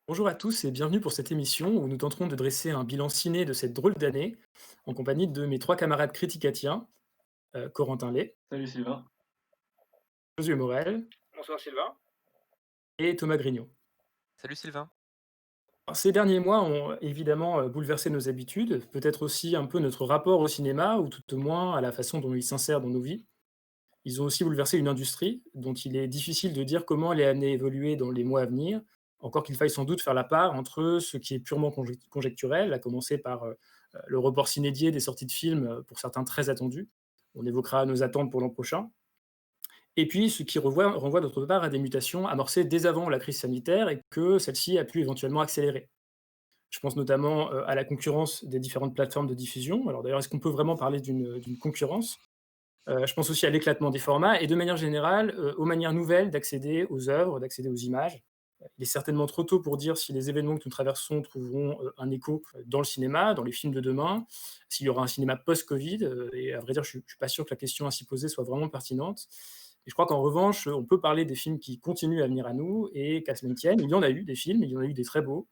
Bonjour à tous et bienvenue pour cette émission où nous tenterons de dresser un bilan ciné de cette drôle d'année en compagnie de mes trois camarades criticatiens, Corentin Lay, Salut Sylvain. Josué Morel Bonsoir Sylvain. et Thomas Grignon. Salut Sylvain. Alors, ces derniers mois ont évidemment bouleversé nos habitudes, peut-être aussi un peu notre rapport au cinéma ou tout au moins à la façon dont il s'insère dans nos vies. Ils ont aussi bouleversé une industrie dont il est difficile de dire comment elle est amenée à évoluer dans les mois à venir, encore qu'il faille sans doute faire la part entre ce qui est purement conjecturel, à commencer par le report s'inédié des sorties de films, pour certains très attendus. On évoquera nos attentes pour l'an prochain. Et puis ce qui renvoie d'autre part à des mutations amorcées dès avant la crise sanitaire et que celle-ci a pu éventuellement accélérer. Je pense notamment à la concurrence des différentes plateformes de diffusion. Alors d'ailleurs, est-ce qu'on peut vraiment parler d'une concurrence? Je pense aussi à l'éclatement des formats et de manière générale, aux manières nouvelles d'accéder aux œuvres, d'accéder aux images. Il est certainement trop tôt pour dire si les événements que nous traversons trouveront, un écho, dans le cinéma, dans les films de demain, s'il y aura un cinéma post-Covid, et à vrai dire, je suis pas sûr que la question ainsi posée soit vraiment pertinente. Et je crois qu'en revanche, on peut parler des films qui continuent à venir à nous et qu'à cela ne tienne, il y en a eu des films, il y en a eu des très beaux.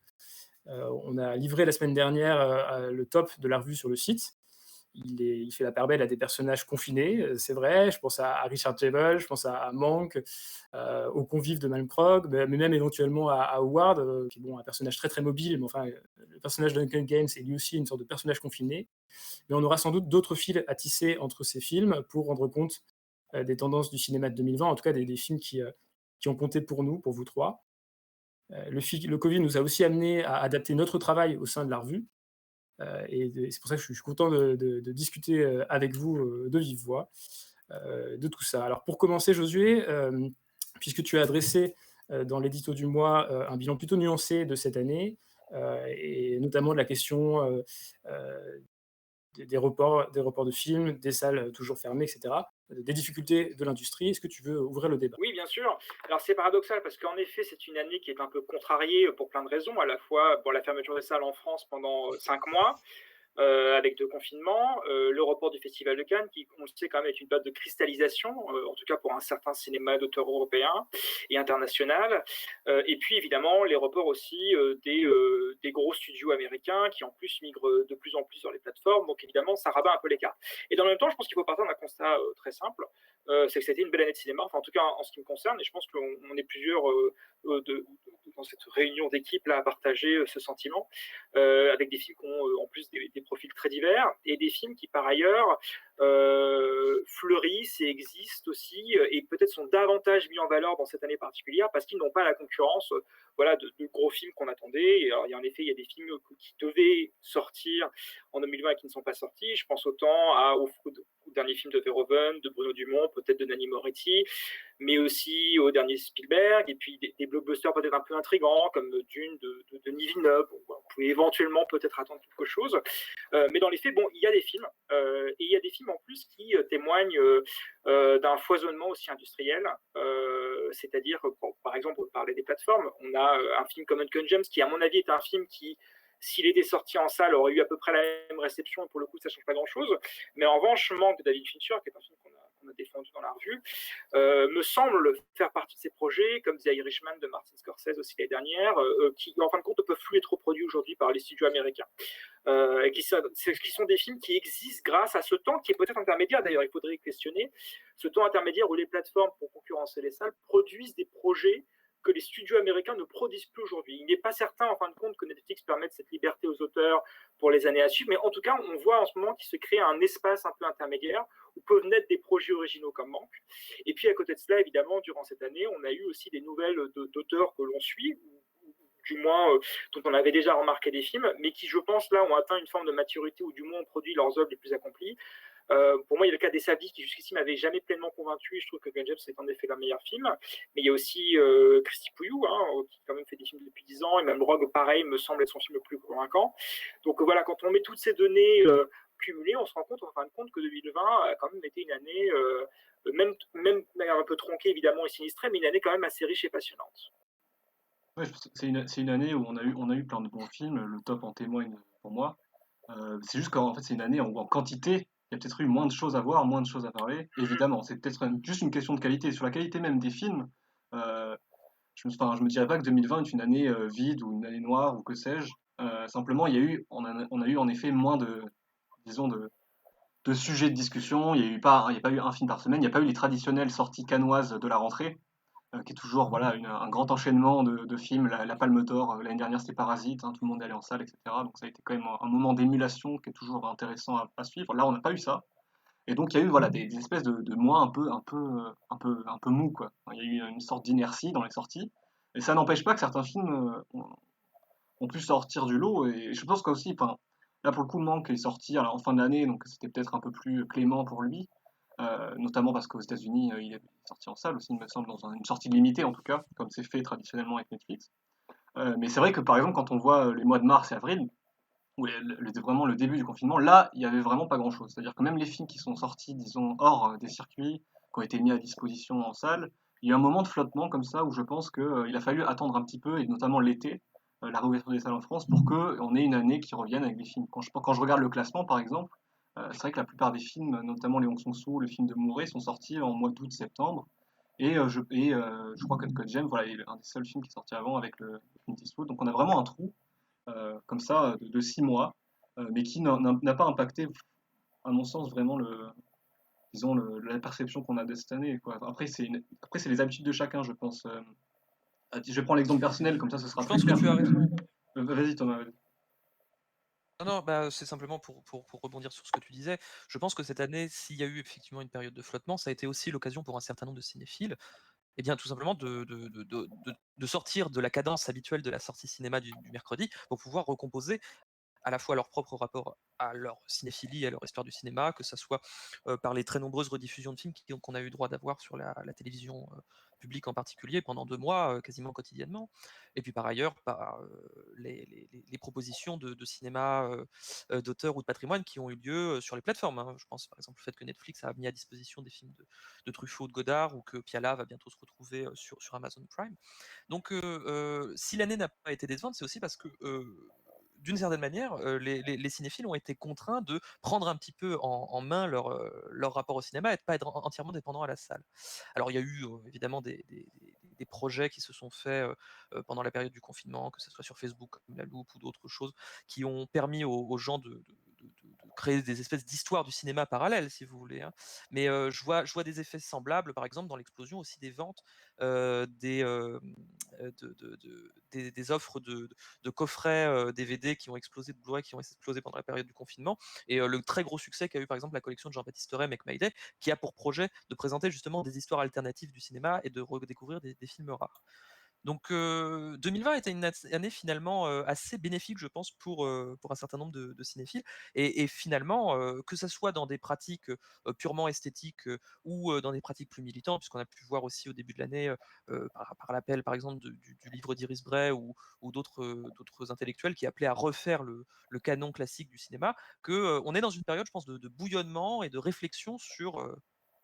On a livré la semaine dernière, le top de la revue sur le site. Il fait la part belle à des personnages confinés, c'est vrai. Je pense à Richard Jewell, je pense à Mank, aux convives de Malmkrog, mais même éventuellement à Howard, qui est bon, un personnage très très mobile, mais enfin, le personnage de Duncan Games est lui aussi une sorte de personnage confiné. Mais on aura sans doute d'autres fils à tisser entre ces films pour rendre compte des tendances du cinéma de 2020, en tout cas des films qui ont compté pour nous, pour vous trois. Le Covid nous a aussi amené à adapter notre travail au sein de la revue. C'est pour ça que je suis content de discuter avec vous de vive voix de tout ça. Alors pour commencer, Josué, puisque tu as adressé dans l'édito du mois un bilan plutôt nuancé de cette année, et notamment de la question des reports de films, des salles toujours fermées, etc., des difficultés de l'industrie, est-ce que tu veux ouvrir le débat? Oui, bien sûr. Alors c'est paradoxal parce qu'en effet, c'est une année qui est un peu contrariée pour plein de raisons. À la fois pour la fermeture des salles en France pendant 5 mois, avec 2 confinements, le report du Festival de Cannes qui, on le sait quand même, est une date de cristallisation, en tout cas pour un certain cinéma d'auteur européen et international. Et puis évidemment les reports aussi, des gros studios américains qui en plus migrent de plus en plus vers les plateformes, donc évidemment ça rabat un peu les cartes. Et dans le même temps, je pense qu'il faut partir d'un constat, très simple, c'est que ça a été une belle année de cinéma, enfin en tout cas en ce qui me concerne et je pense qu'on est plusieurs, dans cette réunion d'équipe là à partager, ce sentiment avec des films qui ont en plus des profils très divers et des films qui par ailleurs fleurissent et existent aussi et peut-être sont davantage mis en valeur dans cette année particulière parce qu'ils n'ont pas la concurrence voilà, de gros films qu'on attendait. Et alors, il y a en effet il y a des films qui devaient sortir en 2020 et qui ne sont pas sortis. Je pense autant au dernier film de Verhoeven, de Bruno Dumont, peut-être de Nanni Moretti, mais aussi au dernier Spielberg, et puis des blockbusters peut-être un peu intrigants, comme Dune de Denis Villeneuve. Bon, voilà, on pouvait éventuellement peut-être attendre quelque chose. Mais dans les faits, bon, il y a des films, et il y a des films en plus qui témoignent d'un foisonnement aussi industriel. C'est-à-dire, par exemple, pour parler des plateformes, on a un film comme Uncut Gems, qui à mon avis est un film qui s'il était sorti en salle, aurait eu à peu près la même réception, et pour le coup, ça ne change pas grand-chose. Mais en revanche, Manque de David Fincher, qui est un film qu'on a défendu dans la revue, me semble faire partie de ces projets, comme The Irishman de Martin Scorsese aussi l'année dernière, qui en fin de compte ne peuvent plus être reproduits aujourd'hui par les studios américains. Et qui sont des films qui existent grâce à ce temps qui est peut-être intermédiaire, d'ailleurs il faudrait questionner, ce temps intermédiaire où les plateformes, pour concurrencer les salles, produisent des projets que les studios américains ne produisent plus aujourd'hui. Il n'est pas certain, en fin de compte, que Netflix permette cette liberté aux auteurs pour les années à suivre, mais en tout cas, on voit en ce moment qu'il se crée un espace un peu intermédiaire où peuvent naître des projets originaux comme Manque. Et puis, à côté de cela, évidemment, durant cette année, on a eu aussi des nouvelles d'auteurs que l'on suit, du moins dont on avait déjà remarqué des films, mais qui, je pense, là, ont atteint une forme de maturité ou du moins ont produit leurs œuvres les plus accomplies. Pour moi, il y a le cas des Sabis qui jusqu'ici m'avait jamais pleinement convaincu. Je trouve que Gun James est en effet leur meilleur film. Mais il y a aussi Christy Pouillou, qui quand même fait des films depuis 10 ans, et même Rogue, pareil, me semble être son film le plus convaincant. Donc voilà, quand on met toutes ces données cumulées, on se rend compte en fin de compte que 2020 a quand même été une année, même un peu tronquée évidemment et sinistrée, mais une année quand même assez riche et passionnante. Ouais, c'est une année où on a eu plein de bons films, le top en témoigne pour moi. C'est juste qu'en fait, c'est une année où en quantité, il y a peut-être eu moins de choses à voir, moins de choses à parler. Évidemment, c'est peut-être juste une question de qualité. Sur la qualité même des films, euh, je me dirais pas que 2020 est une année vide ou une année noire ou que sais-je. Simplement, on a eu en effet moins disons, de sujets de discussion. Il y a pas eu un film par semaine. Il n'y a pas eu les traditionnelles sorties cannoises de la rentrée, qui est toujours voilà, un grand enchaînement de films. La Palme d'Or, l'année dernière, c'était Parasite, hein, tout le monde est allé en salle, etc. Donc ça a été quand même un moment d'émulation qui est toujours intéressant à suivre. Là, on n'a pas eu ça. Et donc, il y a eu voilà, des espèces de mois un peu mou, quoi. Enfin, il y a eu une sorte d'inertie dans les sorties. Et ça n'empêche pas que certains films ont pu sortir du lot. Et je pense qu'aussi, enfin, là pour le coup, Manque est sorti alors, en fin d'année, donc c'était peut-être un peu plus clément pour lui. Notamment parce qu'aux États-Unis, il est sorti en salle aussi, il me semble, dans une sortie limitée en tout cas, comme c'est fait traditionnellement avec Netflix. Mais c'est vrai que par exemple, quand on voit les mois de mars et avril, où vraiment le début du confinement, là, il y avait vraiment pas grand-chose. C'est-à-dire que même les films qui sont sortis, disons, hors des circuits, qui ont été mis à disposition en salle, il y a eu un moment de flottement comme ça où je pense qu'il a fallu attendre un petit peu, et notamment l'été, la réouverture des salles en France, pour qu'on ait une année qui revienne avec des films. Quand je regarde le classement, par exemple, c'est vrai que la plupart des films, notamment les Hong Sang-soo, le film de Mouret, sont sortis en mois d'août-septembre. Je crois qu'Uncut Gems, voilà, est un des seuls films qui est sorti avant avec le Clint Eastwood. Donc on a vraiment un trou comme ça de 6 mois, mais qui n'a pas impacté, à mon sens, vraiment disons la perception qu'on a de cette année, quoi. Après, c'est les habitudes de chacun, je pense. Je prends l'exemple personnel, comme ça ce sera Je plus pense que clair. tu as raison. Vas-y Thomas. Vas-y. Non, non, bah, c'est simplement pour rebondir sur ce que tu disais. Je pense que cette année, s'il y a eu effectivement une période de flottement, ça a été aussi l'occasion pour un certain nombre de cinéphiles, eh bien, tout simplement de sortir de la cadence habituelle de la sortie cinéma du mercredi pour pouvoir recomposer à la fois leur propre rapport à leur cinéphilie, à leur histoire du cinéma, que ça soit par les très nombreuses rediffusions de films qu'on a eu droit d'avoir sur la télévision publique en particulier pendant 2 mois, quasiment quotidiennement. Et puis par ailleurs, par les propositions de cinéma d'auteur ou de patrimoine qui ont eu lieu sur les plateformes, hein. Je pense par exemple au fait que Netflix a mis à disposition des films de Truffaut ou de Godard, ou que Piala va bientôt se retrouver sur Amazon Prime. Donc, si l'année n'a pas été décevante, c'est aussi parce que, d'une certaine manière, les cinéphiles ont été contraints de prendre un petit peu en main leur rapport au cinéma et de pas être entièrement dépendants à la salle. Alors, il y a eu évidemment des projets qui se sont faits pendant la période du confinement, que ce soit sur Facebook, comme La Loupe ou d'autres choses, qui ont permis aux gens de créer des espèces d'histoires du cinéma parallèles, si vous voulez, hein. Mais je vois des effets semblables, par exemple, dans l'explosion aussi des ventes des offres de coffrets DVD qui ont explosé, de Blu-ray qui ont explosé pendant la période du confinement, et le très gros succès qu'a eu par exemple la collection de Jean-Baptiste Rey, Make My Day, qui a pour projet de présenter justement des histoires alternatives du cinéma et de redécouvrir des films rares. Donc 2020 était une année finalement assez bénéfique, je pense, pour un certain nombre de cinéphiles. Et finalement, que ça soit dans des pratiques purement esthétiques ou dans des pratiques plus militantes, puisqu'on a pu voir aussi au début de l'année, par l'appel par exemple du livre d'Iris Bray ou d'autres intellectuels qui appelaient à refaire le canon classique du cinéma, que on est dans une période, je pense, de bouillonnement et de réflexion sur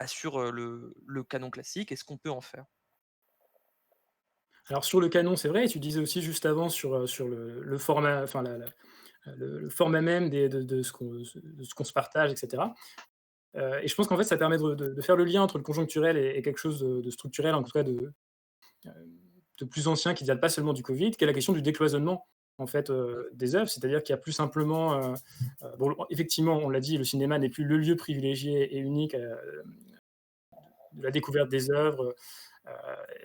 le canon classique et ce qu'on peut en faire. Alors sur le canon, c'est vrai, et tu disais aussi juste avant sur le format, enfin le format même de ce qu'on se partage, et cetera. Et je pense qu'en fait, ça permet de faire le lien entre le conjoncturel et quelque chose de structurel, en tout cas heu, de plus ancien, qui ne date pas seulement du Covid, qui est la question du décloisonnement, en fait, des œuvres. C'est-à-dire qu'il y a plus simplement, bon, effectivement, on l'a dit, le cinéma n'est plus le lieu privilégié et unique, de la découverte des œuvres,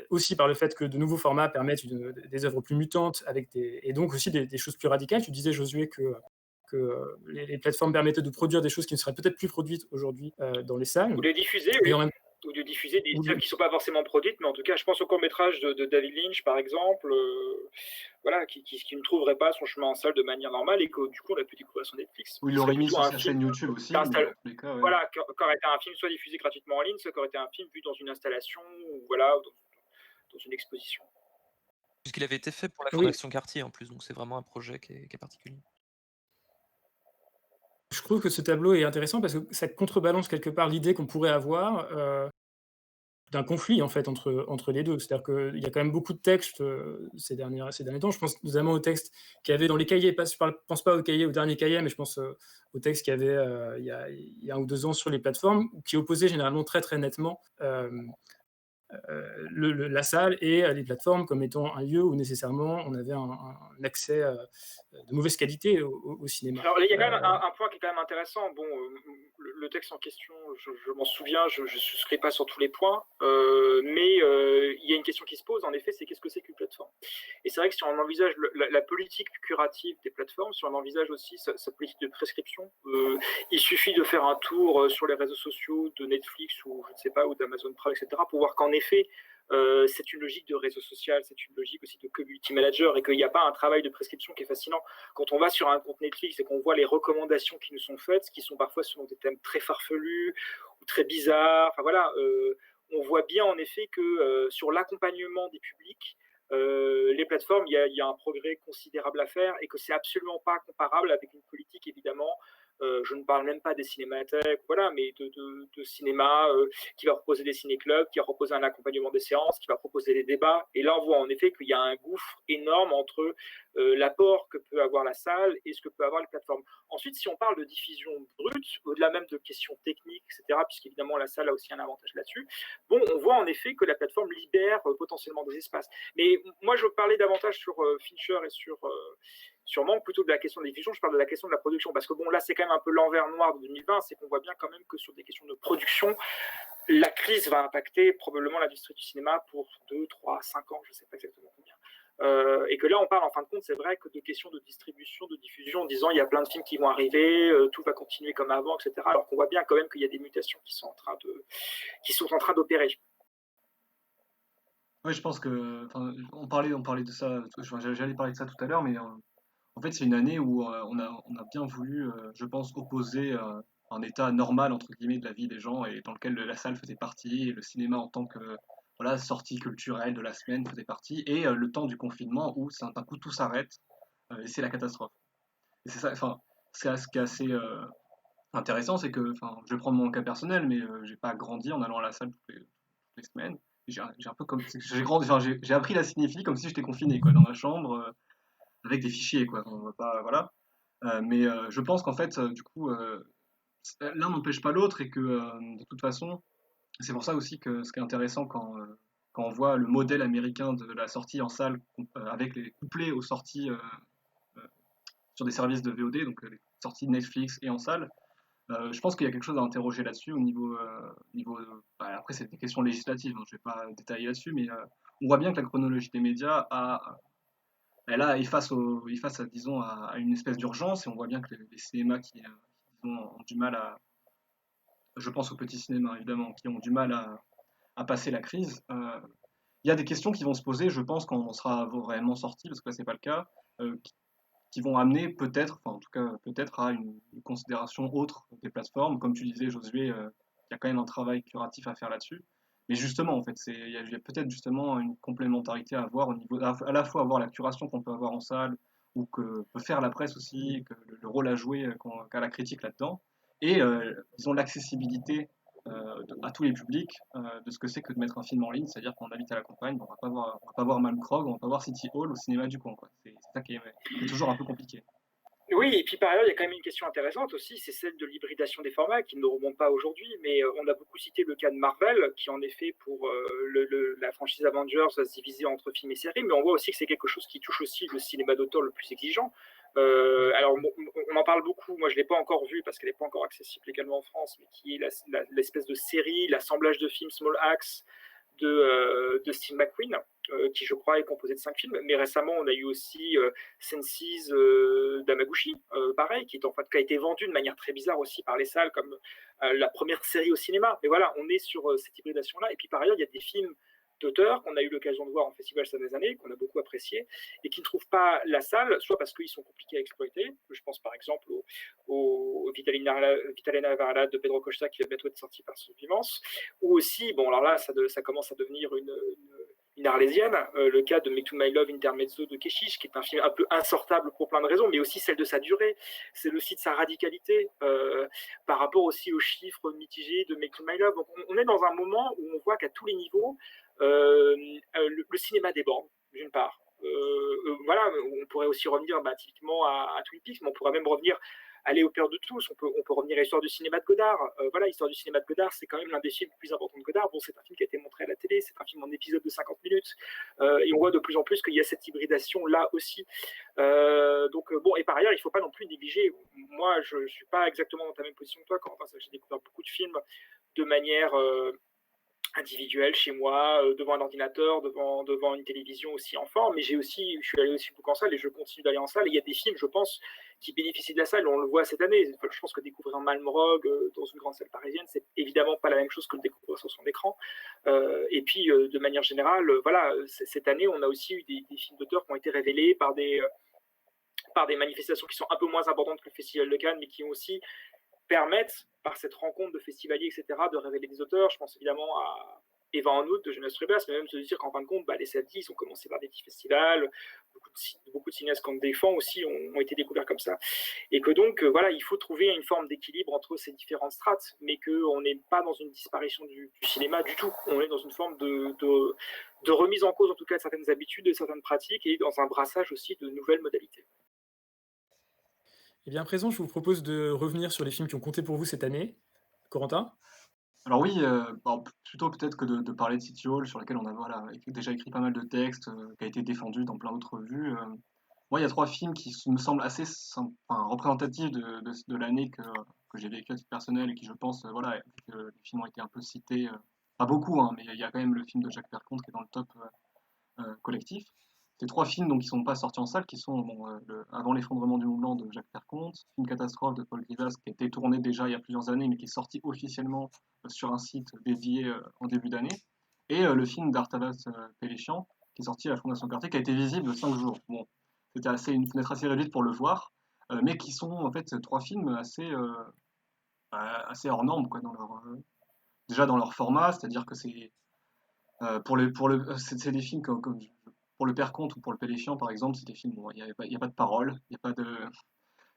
aussi par le fait que de nouveaux formats permettent des œuvres plus mutantes avec et donc aussi des choses plus radicales. Tu disais, Josué, que les plateformes permettaient de produire des choses qui ne seraient peut-être plus produites aujourd'hui dans les salles. Ou de les diffuser, Et oui. en même Ou de diffuser des ou œuvres qui ne sont pas forcément produites, mais en tout cas, je pense au court-métrage de David Lynch, par exemple, voilà, qui ne trouverait pas son chemin en salle de manière normale et que du coup, on a pu découvrir sur Netflix. Ou il Qui serait l'aurait mis plutôt sur un sa film chaîne YouTube aussi, mais d'install dans tous les cas, ouais. voilà, qui aurait été un film soit diffusé gratuitement en ligne, soit qui aurait été un film vu dans une installation ou voilà, ou dans une exposition. Puisqu'il avait été fait pour la oui, Fondation Cartier en plus, donc c'est vraiment un projet qui est particulier. je trouve que ce tableau est intéressant parce que ça contrebalance quelque part l'idée qu'on pourrait avoir, d'un conflit en fait entre les 2. C'est-à-dire qu'il y a quand même beaucoup de textes, ces derniers temps. Je pense notamment aux textes qu'il y avait dans les cahiers, je pense pas aux cahiers, aux derniers cahiers, mais je pense, aux textes qu'il y avait, il y a 1 ou 2 ans sur les plateformes, qui opposaient généralement très, très nettement, la salle et les plateformes comme étant un lieu où nécessairement on avait un accès de mauvaise qualité au cinéma. Alors, il y a quand même un point qui est quand même intéressant. Bon, le texte en question, je m'en souviens, je ne souscris pas sur tous les points, mais il y a une question qui se pose, en effet, c'est qu'est-ce que c'est qu'une plateforme? Et c'est vrai que si on envisage la politique curative des plateformes, si on envisage aussi sa politique de prescription, il suffit de faire un tour sur les réseaux sociaux de Netflix ou je ne sais pas, ou d'Amazon Prime, etc., pour voir qu'en effet, c'est une logique de réseau social, c'est une logique aussi de community manager et qu'il n'y a pas un travail de prescription qui est fascinant. Quand on va sur un compte Netflix et qu'on voit les recommandations qui nous sont faites, qui sont parfois selon des thèmes très farfelus ou très bizarres, enfin voilà, on voit bien en effet que sur l'accompagnement des publics, les plateformes, il y a un progrès considérable à faire et que c'est absolument pas comparable avec une politique évidemment. Je ne parle même pas des cinémathèques, voilà, mais de cinéma qui va proposer des ciné-clubs, qui va proposer un accompagnement des séances, qui va proposer des débats. Et là, on voit en effet qu'il y a un gouffre énorme entre l'apport que peut avoir la salle et ce que peut avoir les plateformes. Ensuite, si on parle de diffusion brute, au-delà même de questions techniques, etc., puisqu'évidemment la salle a aussi un avantage là-dessus, bon, on voit en effet que la plateforme libère potentiellement des espaces. Mais moi, je parlais davantage sur Fincher et sur Manque plutôt de la question de la diffusion, je parle de la question de la production, parce que bon, là, c'est quand même un peu l'envers noir de 2020, c'est qu'on voit bien quand même que sur des questions de production, la crise va impacter probablement l'industrie du cinéma pour 2, 3, 5 ans, je ne sais pas exactement combien. Et que là, on parle en fin de compte, c'est vrai que de questions de distribution, de diffusion, en disant il y a plein de films qui vont arriver, tout va continuer comme avant, etc. Alors qu'on voit bien quand même qu'il y a des mutations qui sont en train d'opérer. Oui, je pense que, enfin, on parlait de ça, j'allais parler de ça tout à l'heure, mais en fait, c'est une année où on a bien voulu, je pense, opposer un état normal, entre guillemets, de la vie des gens et dans lequel la salle faisait partie et le cinéma en tant que voilà, sortie culturelle de la semaine faisait partie et le temps du confinement où d'un coup tout s'arrête et c'est la catastrophe. Et c'est ça, enfin, ce qui est assez intéressant, c'est que, enfin, je vais prendre mon cas personnel, mais j'ai pas grandi en allant à la salle toutes les semaines. J'ai un peu comme, j'ai grandi, enfin, j'ai appris la cinéphilie comme si j'étais confiné, quoi, dans ma chambre avec des fichiers, quoi. On va pas, voilà. Mais je pense qu'en fait, du coup, l'un n'empêche pas l'autre et que de toute façon, c'est pour ça aussi que ce qui est intéressant quand on voit le modèle américain de la sortie en salle avec les couplés aux sorties euh, sur des services de VOD, donc les sorties de Netflix et en salle, je pense qu'il y a quelque chose à interroger là-dessus au niveau bah, après, c'est des questions législatives, donc je ne vais pas détailler là-dessus, mais on voit bien que la chronologie des médias est face à, disons, à une espèce d'urgence, et on voit bien que les cinémas disons, ont du mal à, je pense aux petits cinémas évidemment, qui ont du mal à passer la crise. Il y a des questions qui vont se poser, je pense, quand on sera réellement sorti, parce que là c'est pas le cas, qui vont amener peut-être, enfin en tout cas peut-être à une considération autre des plateformes. Comme tu disais, Josué, il y a quand même un travail curatif à faire là-dessus. Mais justement, en fait, il y a peut-être justement une complémentarité à avoir au niveau, à la fois avoir la curation qu'on peut avoir en salle, ou que peut faire la presse aussi, que le rôle à jouer qu'a la critique là-dedans, et disons l'accessibilité à tous les publics de ce que c'est que de mettre un film en ligne, c'est-à-dire qu'on habite à la campagne, on va pas voir Malmkrog, on va pas voir City Hall au cinéma du coin, quoi. C'est ça qui est toujours un peu compliqué. Oui, et puis par ailleurs, il y a quand même une question intéressante aussi, c'est celle de l'hybridation des formats qui ne remonte pas aujourd'hui, mais on a beaucoup cité le cas de Marvel, qui en effet pour la franchise Avengers va se diviser entre films et séries, mais on voit aussi que c'est quelque chose qui touche aussi le cinéma d'auteur le plus exigeant. Alors, on en parle beaucoup, moi je ne l'ai pas encore vu parce qu'elle n'est pas encore accessible également en France, mais qui est l'espèce de série, l'assemblage de films Small Axe de Steve McQueen, qui je crois est composé de 5 films. Mais récemment, on a eu aussi Senses d'Amaguchi, pareil, qui a été vendu de manière très bizarre aussi par les salles comme la première série au cinéma. Mais voilà, on est sur cette hybridation-là. Et puis par ailleurs, il y a des films d'auteurs qu'on a eu l'occasion de voir en festival ces dernières années, qu'on a beaucoup apprécié, et qui ne trouvent pas la salle, soit parce qu'ils sont compliqués à exploiter. Je pense par exemple au Vitalina Varela de Pedro Costa qui va bientôt être sorti par Subvivance, ou aussi, bon alors là, ça commence à devenir une arlésienne, le cas de Make to My Love Intermezzo de Keshish, qui est un film un peu insortable pour plein de raisons, mais aussi celle de sa durée, c'est aussi de sa radicalité, par rapport aussi aux chiffres mitigés de Make to My Love. Donc on est dans un moment où on voit qu'à tous les niveaux, le cinéma déborde, d'une part. Voilà, on pourrait aussi revenir typiquement à Twin Peaks, mais on pourrait même revenir aller au père de tous. On peut revenir à l'histoire du cinéma de Godard. Voilà, l'histoire du cinéma de Godard, c'est quand même l'un des films les plus importants de Godard. Bon, c'est un film qui a été montré à la télé, c'est un film en épisode de 50 minutes. Et on voit de plus en plus qu'il y a cette hybridation là aussi. Bon, et par ailleurs, il ne faut pas non plus négliger. Moi, je ne suis pas exactement dans ta même position que toi, Corentin. J'ai découvert beaucoup de films de manière individuelle chez moi, devant un ordinateur, devant une télévision aussi en forme, mais je suis allé aussi beaucoup en salle et je continue d'aller en salle. Et il y a des films, je pense, qui bénéficient de la salle. On le voit cette année. Je pense que découvrir Malmrog dans une grande salle parisienne, c'est évidemment pas la même chose que le découvrir sur son écran. Et puis, de manière générale, voilà, cette année, on a aussi eu des films d'auteur qui ont été révélés par des manifestations qui sont un peu moins importantes que le Festival de Cannes, mais qui ont aussi permettent, par cette rencontre de festivaliers, etc., de révéler des auteurs. Je pense évidemment à Eva en août de Jonas Rubas, mais même se dire qu'en fin de compte, les samedis, ils ont commencé par des petits festivals, beaucoup de cinéastes qu'on défend aussi ont été découverts comme ça. Et que donc, voilà, il faut trouver une forme d'équilibre entre ces différentes strates, mais qu'on n'est pas dans une disparition du cinéma du tout. On est dans une forme de remise en cause, en tout cas, de certaines habitudes, de certaines pratiques, et dans un brassage aussi de nouvelles modalités. Et bien à présent, je vous propose de revenir sur les films qui ont compté pour vous cette année. Corentin? Alors oui, plutôt peut-être que de parler de City Hall, sur lequel on a déjà écrit pas mal de textes, qui a été défendu dans plein d'autres revues. Moi, il y a 3 films qui me semblent assez représentatifs de l'année que j'ai vécu à titre personnel et qui, je pense, voilà, vu que les films ont été un peu cités, pas beaucoup, hein, mais il y a quand même le film de Jacques Perconte qui est dans le top collectif. Ces 3 films donc, qui ne sont pas sortis en salle, qui sont Avant l'effondrement du Mont Blanc de Jacques Perconte, Une catastrophe de Paul Grivas, qui a été tourné déjà il y a plusieurs années, mais qui est sorti officiellement sur un site dédié en début d'année, et le film d'Artalas Péléchian, qui est sorti à la Fondation Cartier, qui a été visible 5 jours. Bon, c'était une fenêtre assez réduite pour le voir, mais qui sont en fait 3 films assez hors normes, quoi, déjà dans leur format, c'est-à-dire que c'est des films comme pour le Père Comte ou pour le Péléchian, par exemple, c'est des films où il n'y a pas de parole, il n'y a pas de.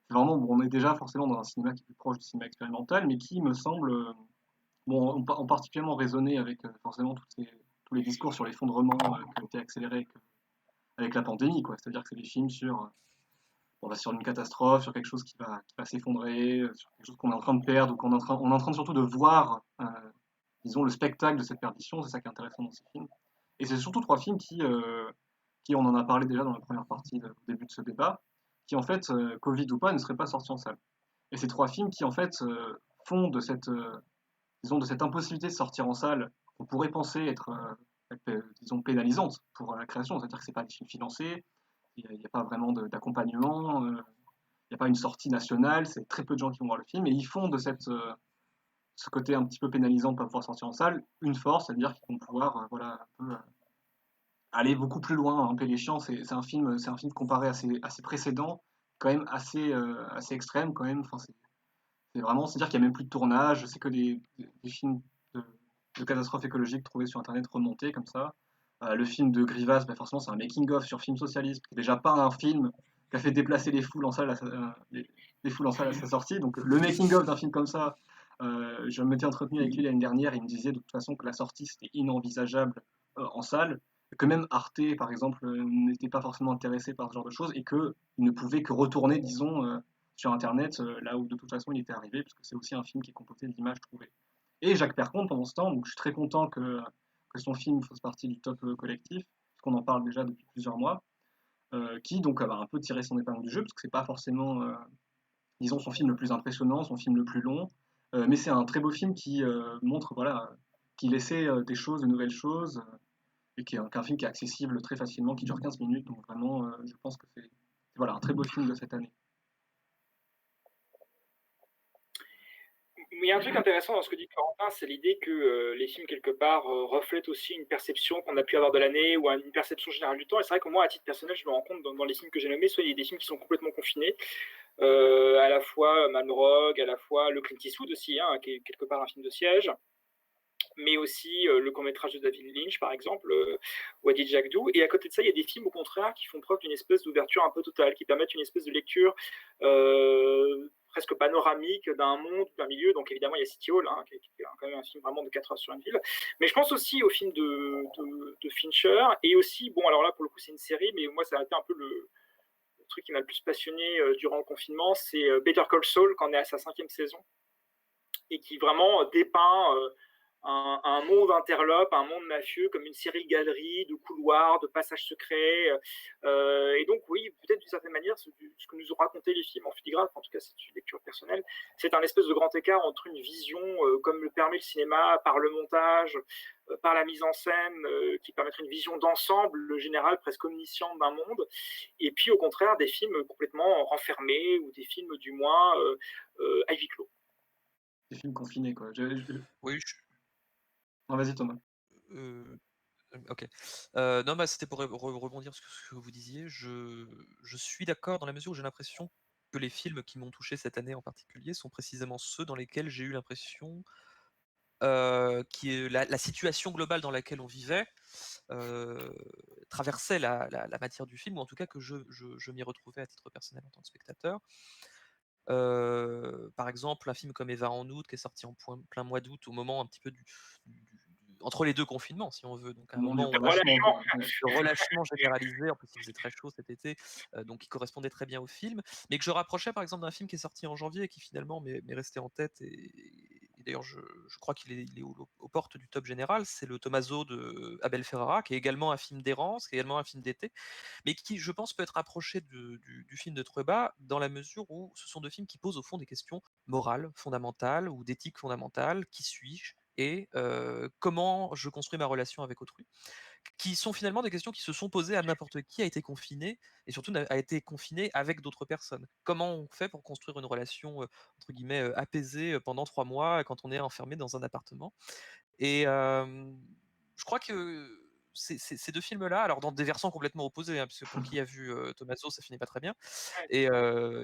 C'est vraiment, on est déjà forcément dans un cinéma qui est plus proche du cinéma expérimental, mais qui me semble, ont particulièrement résonné avec forcément tous les discours sur l'effondrement qui ont été accélérés avec la pandémie, quoi. C'est-à-dire que c'est des films sur une catastrophe, sur quelque chose qui va s'effondrer, sur quelque chose qu'on est en train de perdre, ou on est en train surtout de voir, disons, le spectacle de cette perdition. C'est ça qui est intéressant dans ces films. Et c'est surtout 3 films qui, on en a parlé déjà dans la première partie au début de ce débat, qui en fait, Covid ou pas, ne seraient pas sortis en salle. Et ces 3 films qui en fait font de de cette impossibilité de sortir en salle, qu'on pourrait penser être, disons, pénalisante pour la création, c'est-à-dire que c'est pas des films financés, il n'y a pas vraiment d'accompagnement, il n'y a pas une sortie nationale, c'est très peu de gens qui vont voir le film, et ils font de ce côté un petit peu pénalisant de ne pas pouvoir sortir en salle une force, c'est-à-dire qu'ils vont pouvoir voilà, un peu, aller beaucoup plus loin. Hein. Péléchian, c'est un film comparé à ses précédents, quand même assez extrême quand même. Enfin, c'est vraiment, c'est-à-dire qu'il n'y a même plus de tournage, c'est que des films de catastrophes écologiques trouvés sur internet remontés comme ça. Le film de Grivas, forcément, c'est un making-of sur film socialiste, qui n'est déjà pas un film qui a fait déplacer les foules en salle les foules en salle à sa sortie. Donc le making-of d'un film comme ça, je m'étais entretenu avec lui l'année dernière, il me disait de toute façon que la sortie c'était inenvisageable en salle, que même Arte par exemple n'était pas forcément intéressé par ce genre de choses et qu'il ne pouvait que retourner, disons, sur internet, là où de toute façon il était arrivé, parce que c'est aussi un film qui est composé d'images trouvées. Et Jacques Perconte pendant ce temps, donc je suis très content que son film fasse partie du top collectif, puisqu'on en parle déjà depuis plusieurs mois, qui donc a un peu tiré son épingle du jeu, parce que c'est pas forcément, disons, son film le plus impressionnant, son film le plus long, mais c'est un très beau film qui montre, voilà, qu'il essaie des choses, de nouvelles choses, et qui est un film qui est accessible très facilement, qui dure 15 minutes, donc vraiment, je pense que c'est voilà, un très beau film de cette année. Il y a un truc intéressant dans ce que dit Corentin, c'est l'idée que les films, quelque part, reflètent aussi une perception qu'on a pu avoir de l'année ou une perception générale du temps. Et c'est vrai que moi, à titre personnel, je me rends compte dans les films que j'ai nommés, soit il y a des films qui sont complètement confinés, à la fois Malmrog, à la fois le Clint Eastwood aussi, hein, qui est quelque part un film de siège, mais aussi le court-métrage de David Lynch, par exemple, Wadi Jagdou. Et à côté de ça, il y a des films, au contraire, qui font preuve d'une espèce d'ouverture un peu totale, qui permettent une espèce de lecture presque panoramique d'un monde, d'un milieu. Donc évidemment, il y a City Hall, hein, qui est quand même un film vraiment de 4 heures sur une ville. Mais je pense aussi au film de Fincher, et aussi, bon, alors là, pour le coup, c'est une série, mais moi, ça a été un peu truc qui m'a le plus passionné durant le confinement, c'est Better Call Saul, quand on est à sa 5e saison, et qui vraiment dépeint un monde interlope, un monde mafieux, comme une série de galeries, de couloirs, de passages secrets. Et donc, oui, peut-être d'une certaine manière, ce que nous ont raconté les films en filigrane, en tout cas, c'est une lecture personnelle, c'est un espèce de grand écart entre une vision, comme le permet le cinéma, par le montage, par la mise en scène, qui permettrait une vision d'ensemble, le général presque omnisciente d'un monde, et puis au contraire, des films complètement renfermés, ou des films du moins à huis clos. Des films confinés, quoi. Oui, Non, vas-y, Thomas. ok. Non, bah, c'était pour rebondir sur ce que vous disiez. Je suis d'accord dans la mesure où j'ai l'impression que les films qui m'ont touché cette année en particulier sont précisément ceux dans lesquels j'ai eu l'impression que la situation globale dans laquelle on vivait traversait la matière du film, ou en tout cas que je m'y retrouvais à titre personnel en tant que spectateur. Par exemple, un film comme Eva en août, qui est sorti en plein mois d'août, au moment un petit peu entre les deux confinements, si on veut. Donc un Mon Dieu, moment relâchement, quoi. Ouais. de relâchement généralisé, en plus il faisait très chaud cet été, donc il correspondait très bien au film, mais que je rapprochais par exemple d'un film qui est sorti en janvier et qui finalement m'est resté en tête, et d'ailleurs je crois qu'il est aux portes du top général, c'est le Tommaso de Abel Ferrara, qui est également un film d'errance, qui est également un film d'été, mais qui, je pense, peut être approché du film de Trueba, dans la mesure où ce sont deux films qui posent au fond des questions morales, fondamentales, ou d'éthique fondamentale. Qui suis-je et comment je construis ma relation avec autrui, qui sont finalement des questions qui se sont posées à n'importe qui a été confiné, et surtout a été confiné avec d'autres personnes. Comment on fait pour construire une relation entre guillemets apaisée pendant 3 mois quand on est enfermé dans un appartement. Et je crois que ces deux films-là, alors dans des versants complètement opposés, hein, parce que pour qui a vu Tommaso, ça finit pas très bien, et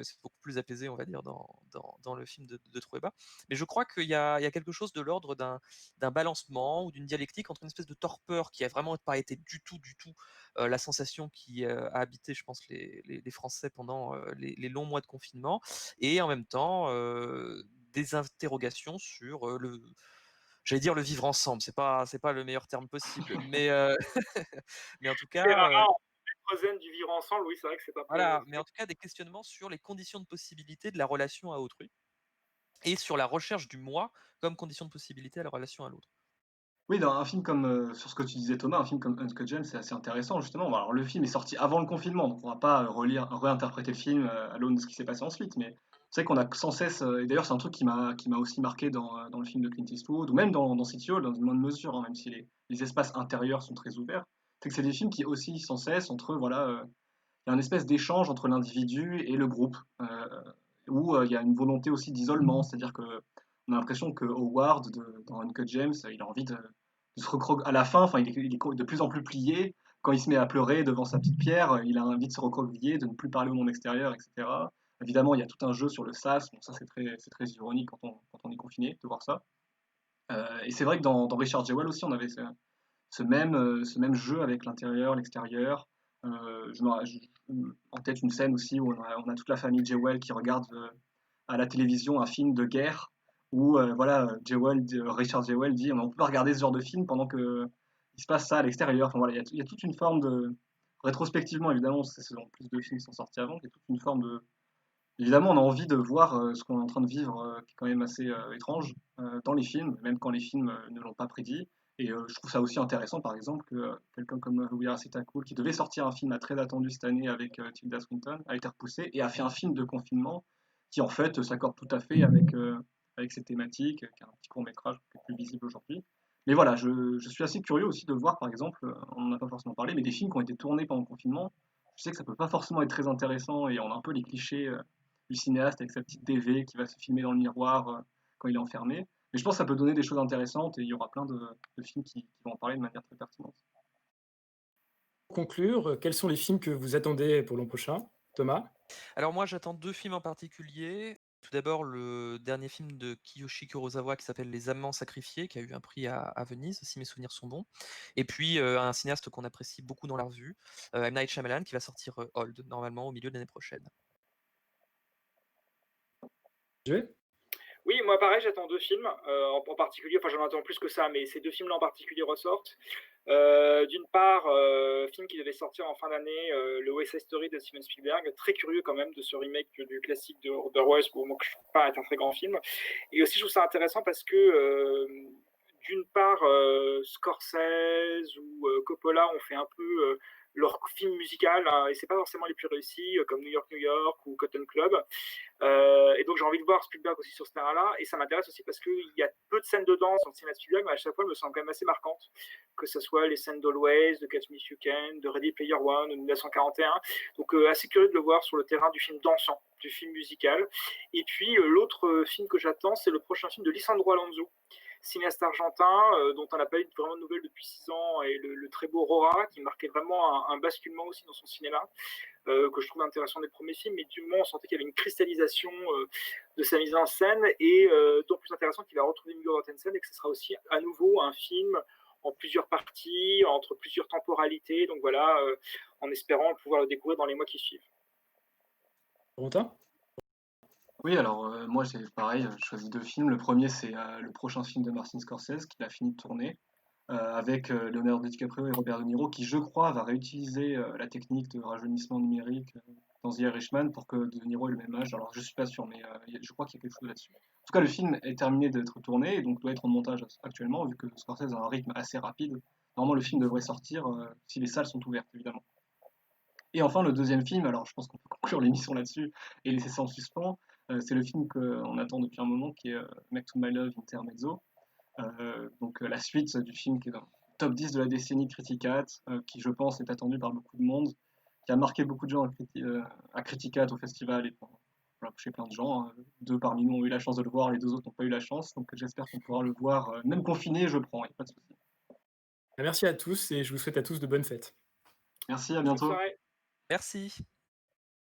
c'est beaucoup plus apaisé, on va dire, dans le film de Trueba. Mais je crois qu'il y a quelque chose de l'ordre d'un balancement ou d'une dialectique entre une espèce de torpeur qui a vraiment pas été du tout la sensation qui a habité, je pense, les Français pendant les longs mois de confinement, et en même temps des interrogations sur j'allais dire le vivre ensemble, c'est pas le meilleur terme possible, mais mais en tout C'est cas, rare, zen du vivre ensemble, oui, c'est vrai que c'est un peu. voilà, mais en tout cas des questionnements sur les conditions de possibilité de la relation à autrui, et sur la recherche du moi comme condition de possibilité à la relation à l'autre. Oui, dans un film comme, sur ce que tu disais Thomas, un film comme Uncut Gems, c'est assez intéressant justement. Bon, alors le film est sorti avant le confinement, donc on va pas réinterpréter le film à l'aune de ce qui s'est passé ensuite, mais c'est vrai qu'on a sans cesse, et d'ailleurs c'est un truc qui m'a aussi marqué dans le film de Clint Eastwood, ou même dans City Hall, dans une moindre mesure, hein, même si les espaces intérieurs sont très ouverts, c'est que c'est des films qui oscillent sans cesse entre, voilà, il y a une espèce d'échange entre l'individu et le groupe, où il y a une volonté aussi d'isolement, c'est-à-dire que on a l'impression que Howard, dans Uncut James, il a envie de se recroqueviller. À la fin, enfin, il est de plus en plus plié. Quand il se met à pleurer devant sa petite pierre, il a envie de se recroqueviller, de ne plus parler au monde extérieur, etc. Évidemment, il y a tout un jeu sur le sas. Bon, ça, c'est très ironique quand on est confiné de voir ça. Et c'est vrai que dans Richard Jewell aussi, on avait ce même jeu avec l'intérieur, l'extérieur. En tête une scène aussi où on a toute la famille Jewell qui regarde à la télévision un film de guerre où voilà, Richard Jewell dit on peut pas regarder ce genre de film pendant que il se passe ça à l'extérieur. Enfin, voilà, il y a toute une forme de rétrospectivement évidemment, en plus de films qui sont sortis avant, il y a toute une forme de évidemment on a envie de voir ce qu'on est en train de vivre qui est quand même assez étrange dans les films, même quand les films ne l'ont pas prédit. Et je trouve ça aussi intéressant, par exemple, que quelqu'un comme We Are Cool, qui devait sortir un film très attendu cette année avec Tilda Swinton, a été repoussé et a fait un film de confinement qui, en fait, s'accorde tout à fait avec cette thématique, qui est un petit court-métrage qui est plus visible aujourd'hui. Mais voilà, je suis assez curieux aussi de voir, par exemple, on n'en a pas forcément parlé, mais des films qui ont été tournés pendant le confinement. Je sais que ça peut pas forcément être très intéressant et on a un peu les clichés du cinéaste avec sa petite DV qui va se filmer dans le miroir quand il est enfermé. Mais je pense que ça peut donner des choses intéressantes et il y aura plein de films qui vont en parler de manière très pertinente. Pour conclure, quels sont les films que vous attendez pour l'an prochain? Thomas? Alors moi, j'attends 2 films en particulier. Tout d'abord, le dernier film de Kiyoshi Kurosawa qui s'appelle Les Amants sacrifiés, qui a eu un prix à Venise, si mes souvenirs sont bons. Et puis un cinéaste qu'on apprécie beaucoup dans la revue, M. Night Shyamalan, qui va sortir Old, normalement au milieu de l'année prochaine. Oui, moi pareil, j'attends 2 films, en particulier, enfin j'en attends plus que ça, mais ces 2 films-là en particulier ressortent. D'une part, film qui devait sortir en fin d'année, le West Side Story de Steven Spielberg. Très curieux quand même de ce remake du classique de Robert Wise, pour moi que je ne trouve pas être un très grand film. Et aussi, je trouve ça intéressant parce que, d'une part, Scorsese ou Coppola ont fait un peu leur film musical, hein, et c'est pas forcément les plus réussis, comme New York, New York ou Cotton Club. Et donc j'ai envie de voir Spielberg aussi sur ce terrain-là, et ça m'intéresse aussi parce qu'il y a peu de scènes de danse dans le cinéma de Spielberg, mais à chaque fois, elles me semblent quand même assez marquantes, que ce soit les scènes d'Always, de Catch Me If You Can, de Ready Player One, de 1941. Donc assez curieux de le voir sur le terrain du film dansant, du film musical. Et puis l'autre film que j'attends, c'est le prochain film de Lisandro Alonso, cinéaste argentin, dont on n'a pas eu vraiment de nouvelles depuis 6 ans, et le très beau Rora, qui marquait vraiment un basculement aussi dans son cinéma, que je trouve intéressant des premiers films, mais du moment on sentait qu'il y avait une cristallisation de sa mise en scène, et d'autant plus intéressant qu'il va retrouver Viggo Mortensen, et que ce sera aussi à nouveau un film en plusieurs parties, entre plusieurs temporalités, donc voilà, en espérant pouvoir le découvrir dans les mois qui suivent. Corentin? Oui, alors moi j'ai pareil, je choisis 2 films. Le premier c'est le prochain film de Martin Scorsese qu'il a fini de tourner, avec Leonardo DiCaprio et Robert De Niro, qui je crois va réutiliser la technique de rajeunissement numérique dans The Irishman pour que De Niro ait le même âge. Alors je suis pas sûr, mais je crois qu'il y a quelque chose là-dessus. En tout cas, le film est terminé d'être tourné et donc doit être en montage actuellement, vu que Scorsese a un rythme assez rapide. Normalement, le film devrait sortir si les salles sont ouvertes, évidemment. Et enfin, le deuxième film, alors je pense qu'on peut conclure l'émission là-dessus et laisser ça en suspens, c'est le film qu'on attend depuis un moment, qui est Make to My Love Intermezzo. Donc la suite du film qui est dans le top 10 de la décennie Criticat, qui je pense est attendu par beaucoup de monde, qui a marqué beaucoup de gens à Criticat au festival, et voilà, chez plein de gens, hein. 2 parmi nous ont eu la chance de le voir, les 2 autres n'ont pas eu la chance, donc j'espère qu'on pourra le voir, même confiné, je prends, il n'y a pas de souci. Merci à tous et je vous souhaite à tous de bonnes fêtes. Merci, à Bonne bientôt. soirée. Merci.